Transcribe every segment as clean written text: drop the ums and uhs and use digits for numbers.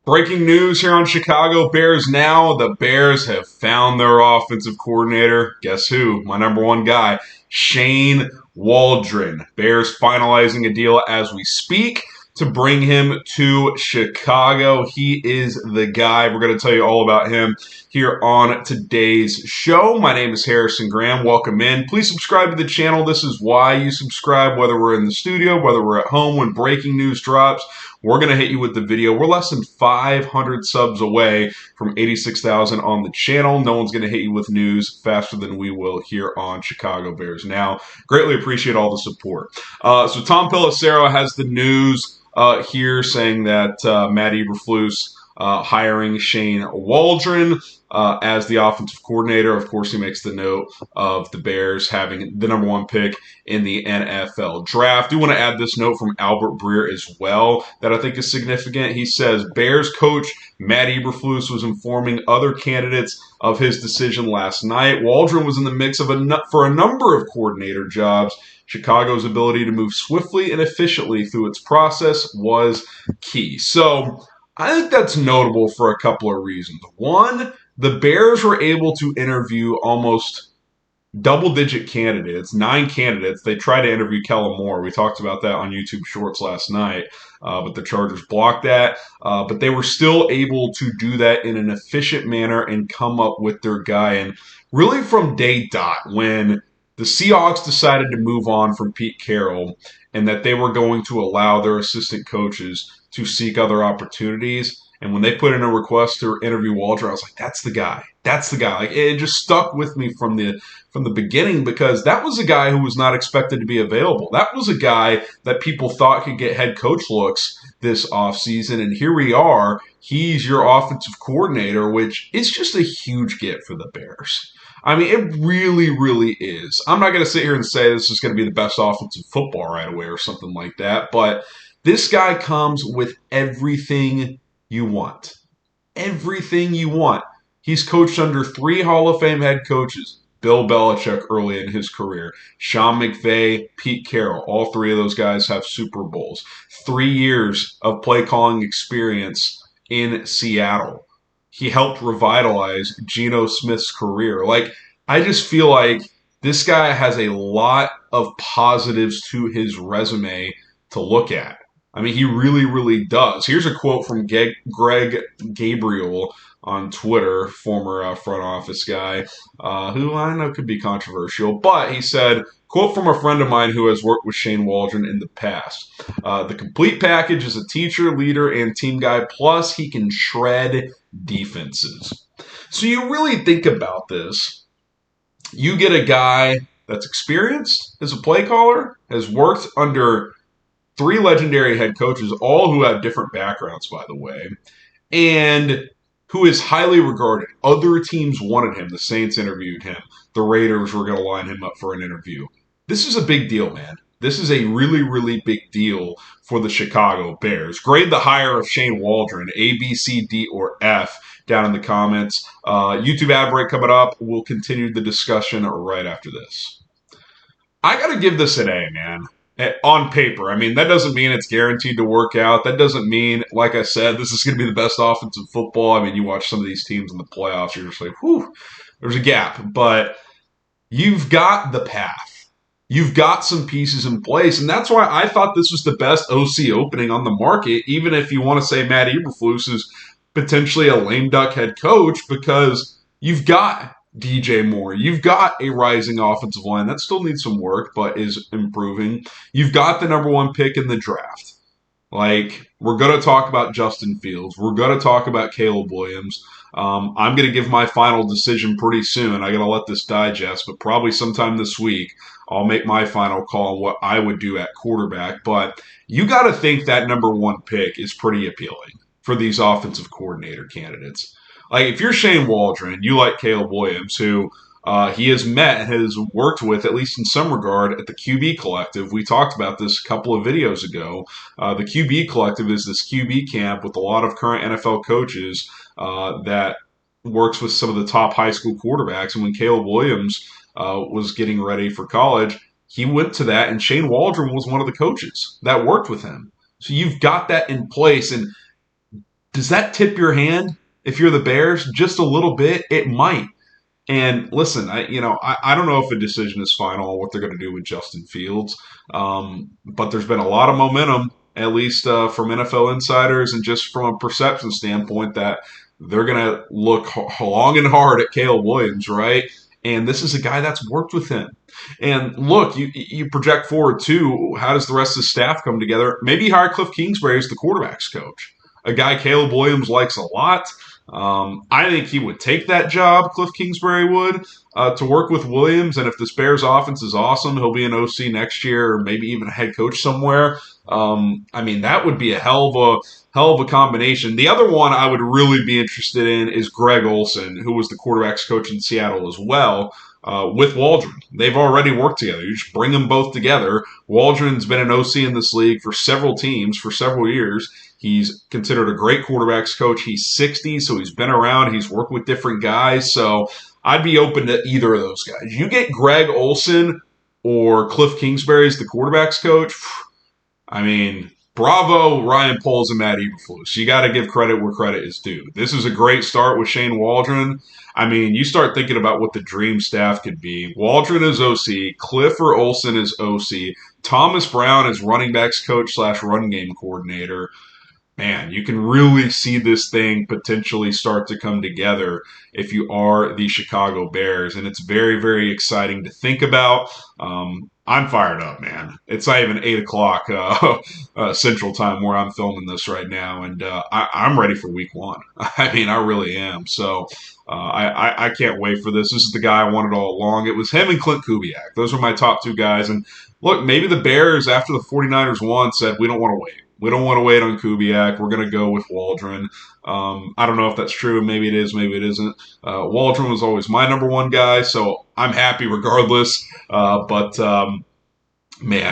Breaking news here on Chicago Bears Now. The Bears have found their offensive coordinator. Guess who? My number one guy, Shane Waldron. Bears finalizing a deal as we speak to bring him to Chicago. He is the guy. We're going to tell you all about him here on today's show. My name is Harrison Graham. Welcome in. Please subscribe to the channel. This is why you subscribe, whether we're in the studio, whether we're at home when breaking news drops. We're going to hit you with the video. We're less than 500 subs away from 86,000 on the channel. No one's going to hit you with news faster than we will here on Chicago Bears Now. Greatly appreciate all the support. So Tom Pelissero has the news here saying that Matt Eberflus hiring Shane Waldron as the offensive coordinator. Of course, he makes the note of the Bears having the number one pick in the NFL draft. I do want to add this note from Albert Breer as well that I think is significant. He says, Bears coach Matt Eberflus was informing other candidates of his decision last night. Waldron was in the mix for a number of coordinator jobs. Chicago's ability to move swiftly and efficiently through its process was key. So I think that's notable for a couple of reasons. One, the Bears were able to interview almost double-digit candidates, 9 candidates. They tried to interview Kellen Moore. We talked about that on YouTube Shorts last night, but the Chargers blocked that. But they were still able to do that in an efficient manner and come up with their guy. And really from day dot, when the Seahawks decided to move on from Pete Carroll and that they were going to allow their assistant coaches to seek other opportunities, and when they put in a request to interview Waldron, I was like, that's the guy. That's the guy. Like, it just stuck with me from the beginning because that was a guy who was not expected to be available. That was a guy that people thought could get head coach looks this offseason, and here we are. He's your offensive coordinator, which is just a huge get for the Bears. I mean, it really, really is. I'm not going to sit here and say this is going to be the best offensive football right away or something like that, but this guy comes with everything you want. Everything you want. He's coached under 3 Hall of Fame head coaches. Bill Belichick early in his career. Sean McVay, Pete Carroll. All 3 of those guys have Super Bowls. 3 years of play calling experience in Seattle. He helped revitalize Geno Smith's career. Like, I just feel like this guy has a lot of positives to his resume to look at. I mean, he really, really does. Here's a quote from Greg Gabriel on Twitter, former front office guy, who I know could be controversial, but he said, quote from a friend of mine who has worked with Shane Waldron in the past. The complete package is a teacher, leader, and team guy, plus he can shred defenses. So you really think about this. You get a guy that's experienced as a play caller, has worked under 3 legendary head coaches, all who have different backgrounds, by the way, and who is highly regarded. Other teams wanted him. The Saints interviewed him. The Raiders were going to line him up for an interview. This is a big deal, man. This is a really, really big deal for the Chicago Bears. Grade the hire of Shane Waldron, A, B, C, D, or F, down in the comments. YouTube ad break coming up. We'll continue the discussion right after this. I got to give this an A, man. On paper. I mean, that doesn't mean it's guaranteed to work out. That doesn't mean, like I said, this is going to be the best offensive football. I mean, you watch some of these teams in the playoffs, you're just like, whew, there's a gap. But you've got the path. You've got some pieces in place, and that's why I thought this was the best OC opening on the market, even if you want to say Matt Eberflus is potentially a lame duck head coach, because you've got DJ Moore. You've got a rising offensive line that still needs some work, but is improving. You've got the number 1 pick in the draft. Like, we're going to talk about Justin Fields. We're going to talk about Caleb Williams. I'm going to give my final decision pretty soon. I got to let this digest, but probably sometime this week, I'll make my final call on what I would do at quarterback. But you got to think that number 1 pick is pretty appealing for these offensive coordinator candidates. Like, if you're Shane Waldron, you like Caleb Williams, who he has met and has worked with, at least in some regard, at the QB Collective. We talked about this a couple of videos ago. The QB Collective is this QB camp with a lot of current NFL coaches that works with some of the top high school quarterbacks. And when Caleb Williams was getting ready for college, he went to that, and Shane Waldron was one of the coaches that worked with him. So you've got that in place, and Does that tip your hand if you're the Bears? Just a little bit? It might. And listen, I don't know if a decision is final on what they're going to do with Justin Fields, but there's been a lot of momentum, at least from NFL insiders and just from a perception standpoint, that they're going to look long and hard at Caleb Williams, right? And this is a guy that's worked with him. And look, you project forward too. How does the rest of the staff come together? Maybe hire Cliff Kingsbury as the quarterback's coach, a guy Caleb Williams likes a lot. I think he would take that job, Cliff Kingsbury would, to work with Williams. And if this Bears offense is awesome, he'll be an OC next year or maybe even a head coach somewhere. That would be a hell of a combination. The other one I would really be interested in is Greg Olsen, who was the quarterback's coach in Seattle as well. With Waldron. They've already worked together. You just bring them both together. Waldron's been an OC in this league for several teams for several years. He's considered a great quarterbacks coach. He's 60, so he's been around. He's worked with different guys. So I'd be open to either of those guys. You get Greg Olsen or Cliff Kingsbury as the quarterbacks coach. Bravo, Ryan Poles and Matt Eberflus. You got to give credit where credit is due. This is a great start with Shane Waldron. You start thinking about what the dream staff could be. Waldron is OC. Cliff or Olsen is OC. Thomas Brown is running backs coach / run game coordinator. Man, you can really see this thing potentially start to come together if you are the Chicago Bears. And it's very, very exciting to think about. I'm fired up, man. It's not even 8 o'clock Central Time where I'm filming this right now. And I'm ready for week one. I really am. So I can't wait for this. This is the guy I wanted all along. It was him and Clint Kubiak. Those were my top two guys. And look, maybe the Bears, after the 49ers won, said, we don't want to wait. We don't want to wait on Kubiak. We're going to go with Waldron. I don't know if that's true. Maybe it is. Maybe it isn't. Waldron was always my number one guy, so I'm happy regardless. Man,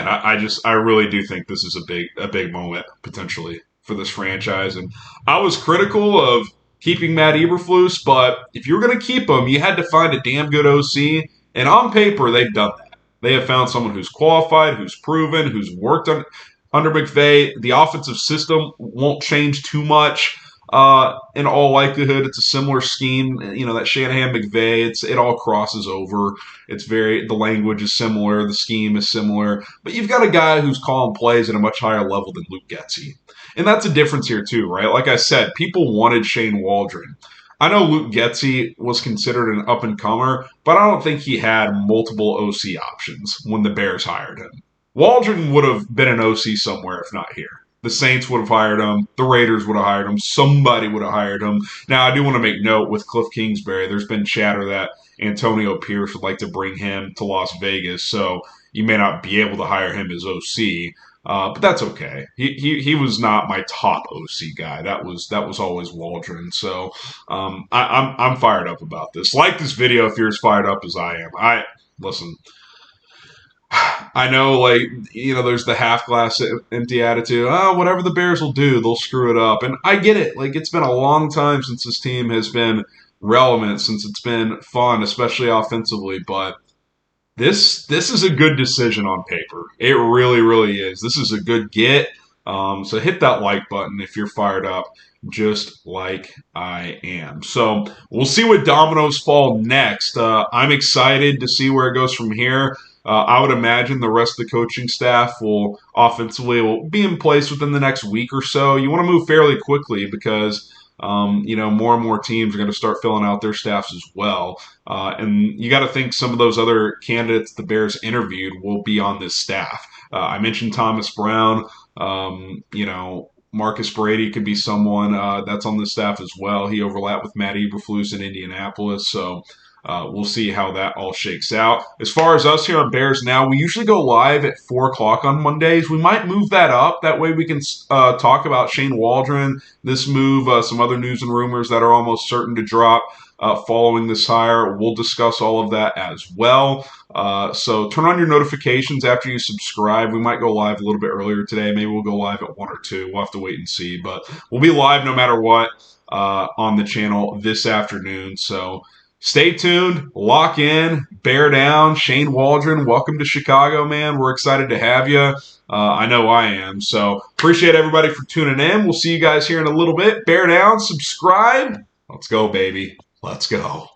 I really do think this is a big moment potentially for this franchise. And I was critical of keeping Matt Eberflus, but if you were going to keep him, you had to find a damn good OC. And on paper, they've done that. They have found someone who's qualified, who's proven, who's worked under McVay. The offensive system won't change too much. In all likelihood, it's a similar scheme. That Shanahan-McVay, it all crosses over. The language is similar. The scheme is similar. But you've got a guy who's calling plays at a much higher level than Luke Getsy. And that's a difference here too, right? Like I said, people wanted Shane Waldron. I know Luke Getsy was considered an up-and-comer, but I don't think he had multiple OC options when the Bears hired him. Waldron would have been an OC somewhere if not here. The Saints would have hired him. The Raiders would have hired him. Somebody would have hired him. Now, I do want to make note with Cliff Kingsbury, there's been chatter that Antonio Pierce would like to bring him to Las Vegas, so you may not be able to hire him as OC. But that's okay. He was not my top OC guy. That was always Waldron. So I'm fired up about this. Like this video if you're as fired up as I am. Listen. I know, there's the half glass empty attitude. Whatever the Bears will do, they'll screw it up. And I get it. It's been a long time since this team has been relevant, since it's been fun, especially offensively. But this is a good decision on paper. It really, really is. This is a good get. So hit that like button if you're fired up, just like I am. So we'll see what dominoes fall next. I'm excited to see where it goes from here. I would imagine the rest of the coaching staff will be in place within the next week or so. You want to move fairly quickly because more and more teams are going to start filling out their staffs as well. And you got to think some of those other candidates the Bears interviewed will be on this staff. I mentioned Thomas Brown. Marcus Brady could be someone that's on the staff as well. He overlapped with Matt Eberflus in Indianapolis. So we'll see how that all shakes out. As far as us here on Bears Now, we usually go live at 4 o'clock on Mondays. We might move that up. That way we can talk about Shane Waldron, this move, some other news and rumors that are almost certain to drop following this hire. We'll discuss all of that as well. So turn on your notifications after you subscribe. We might go live a little bit earlier today. Maybe we'll go live at 1 or 2. We'll have to wait and see. But we'll be live no matter what on the channel this afternoon. So stay tuned, lock in, bear down. Shane Waldron, welcome to Chicago, man. We're excited to have you. I know I am. So appreciate everybody for tuning in. We'll see you guys here in a little bit. Bear down, subscribe. Let's go, baby. Let's go.